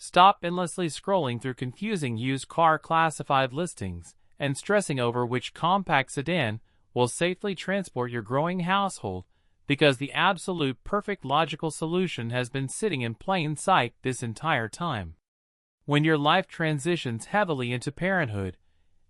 Stop endlessly scrolling through confusing used car classified listings and stressing over which compact sedan will safely transport your growing household, because the absolute perfect logical solution has been sitting in plain sight this entire time. When your life transitions heavily into parenthood,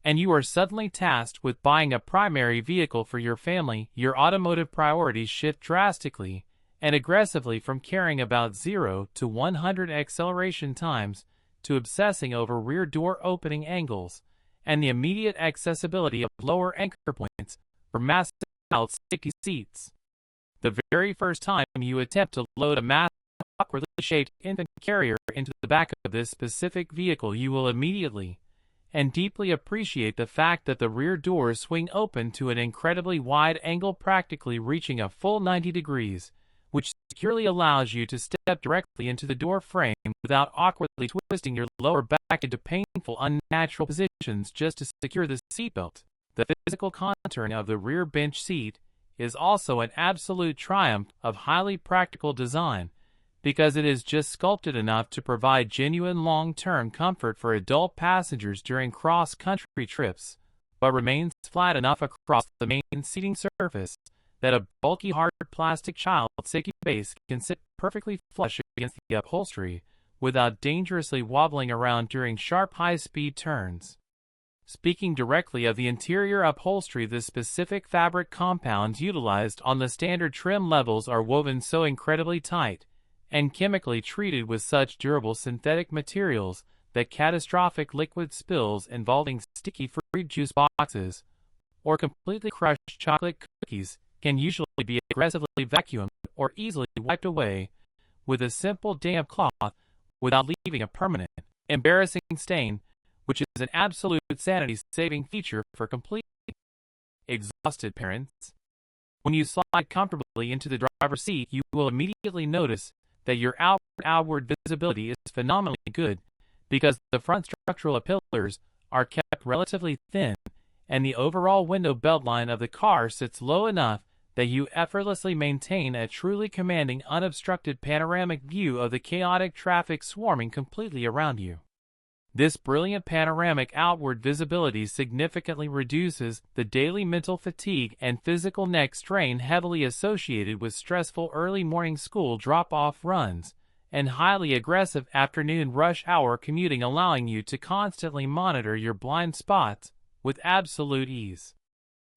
and you are suddenly tasked with buying a primary vehicle for your family, your automotive priorities shift drastically and aggressively from caring about 0 to 100 acceleration times to obsessing over rear door opening angles and the immediate accessibility of lower anchor points for massive safety seats. The very first time you attempt to load a massive, awkwardly shaped infant carrier into the back of this specific vehicle, you will immediately and deeply appreciate the fact that the rear doors swing open to an incredibly wide angle, practically reaching a full 90 degrees, which securely allows you to step directly into the door frame without awkwardly twisting your lower back into painful, unnatural positions just to secure the seatbelt. The physical contouring of the rear bench seat is also an absolute triumph of highly practical design, because it is just sculpted enough to provide genuine long-term comfort for adult passengers during cross-country trips, but remains flat enough across the main seating surface that a bulky hard plastic child safety base can sit perfectly flush against the upholstery without dangerously wobbling around during sharp high-speed turns. Speaking directly of the interior upholstery, the specific fabric compounds utilized on the standard trim levels are woven so incredibly tight and chemically treated with such durable synthetic materials that catastrophic liquid spills involving sticky fruit juice boxes or completely crushed chocolate cookies can usually be aggressively vacuumed or easily wiped away with a simple damp cloth without leaving a permanent, embarrassing stain, which is an absolute sanity-saving feature for completely exhausted parents. When you slide comfortably into the driver's seat, you will immediately notice that your outward visibility is phenomenally good, because the front structural pillars are kept relatively thin, and the overall window beltline of the car sits low enough that you effortlessly maintain a truly commanding, unobstructed panoramic view of the chaotic traffic swarming completely around you. This brilliant panoramic outward visibility significantly reduces the daily mental fatigue and physical neck strain heavily associated with stressful early morning school drop-off runs and highly aggressive afternoon rush hour commuting, allowing you to constantly monitor your blind spots with absolute ease.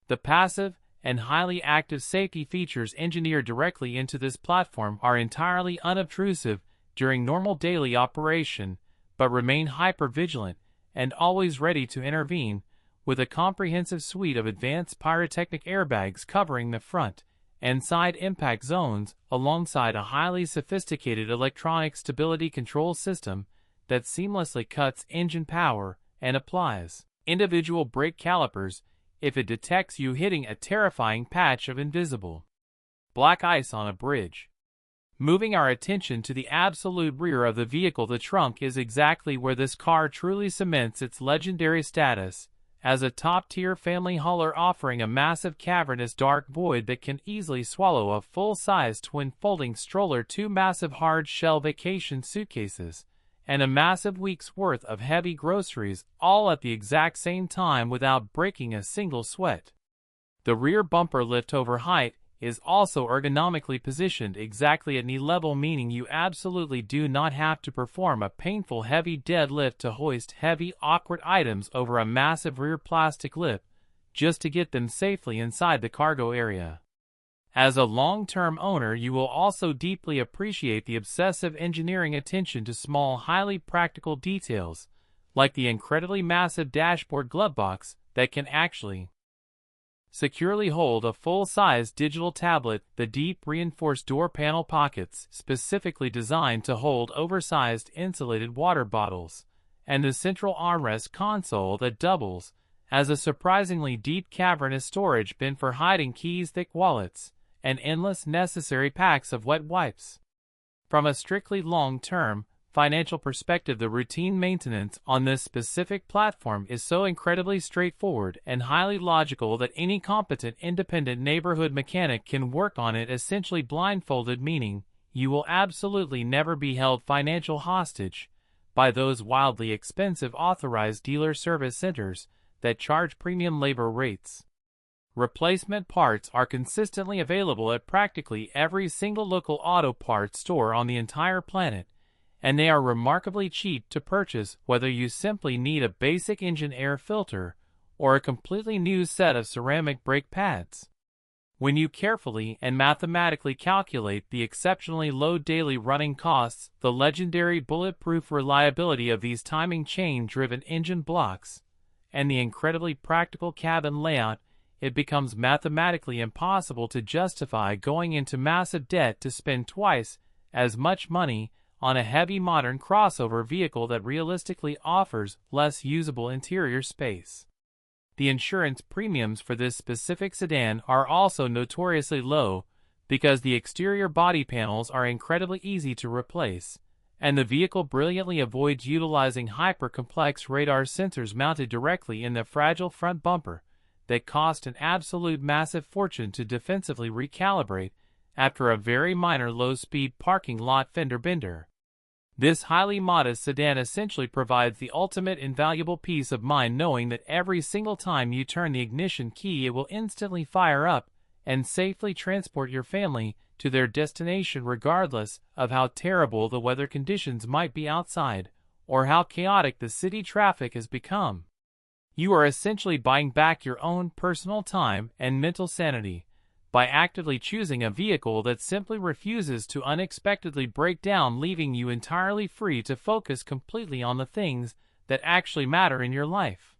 The passive and highly active safety features engineered directly into this platform are entirely unobtrusive during normal daily operation, but remain hyper-vigilant and always ready to intervene, with a comprehensive suite of advanced pyrotechnic airbags covering the front and side impact zones, alongside a highly sophisticated electronic stability control system that seamlessly cuts engine power and applies individual brake calipers if it detects you hitting a terrifying patch of invisible black ice on a bridge. Moving our attention to the absolute rear of the vehicle, the trunk is exactly where this car truly cements its legendary status as a top-tier family hauler, offering a massive cavernous dark void that can easily swallow a full-size twin-folding stroller, 2 massive hard-shell vacation suitcases, and a massive week's worth of heavy groceries, all at the exact same time without breaking a single sweat. The rear bumper lift-over height is also ergonomically positioned exactly at knee level, meaning you absolutely do not have to perform a painful heavy deadlift to hoist heavy, awkward items over a massive rear plastic lip just to get them safely inside the cargo area. As a long-term owner, you will also deeply appreciate the obsessive engineering attention to small, highly practical details, like the incredibly massive dashboard glove box that can actually securely hold a full-size digital tablet, the deep reinforced door panel pockets specifically designed to hold oversized insulated water bottles, and the central armrest console that doubles as a surprisingly deep cavernous storage bin for hiding keys, thick wallets, and endless necessary packs of wet wipes. From a strictly long-term financial perspective, the routine maintenance on this specific platform is so incredibly straightforward and highly logical that any competent independent neighborhood mechanic can work on it essentially blindfolded, meaning you will absolutely never be held financial hostage by those wildly expensive authorized dealer service centers that charge premium labor rates. Replacement parts are consistently available at practically every single local auto parts store on the entire planet, and they are remarkably cheap to purchase whether you simply need a basic engine air filter or a completely new set of ceramic brake pads. When you carefully and mathematically calculate the exceptionally low daily running costs, the legendary bulletproof reliability of these timing chain-driven engine blocks, and the incredibly practical cabin layout, it becomes mathematically impossible to justify going into massive debt to spend twice as much money on a heavy modern crossover vehicle that realistically offers less usable interior space. The insurance premiums for this specific sedan are also notoriously low because the exterior body panels are incredibly easy to replace, and the vehicle brilliantly avoids utilizing hyper-complex radar sensors mounted directly in the fragile front bumper that cost an absolute massive fortune to defensively recalibrate after a very minor low-speed parking lot fender bender. This highly modest sedan essentially provides the ultimate invaluable peace of mind knowing that every single time you turn the ignition key it will instantly fire up and safely transport your family to their destination regardless of how terrible the weather conditions might be outside or how chaotic the city traffic has become. You are essentially buying back your own personal time and mental sanity by actively choosing a vehicle that simply refuses to unexpectedly break down, leaving you entirely free to focus completely on the things that actually matter in your life.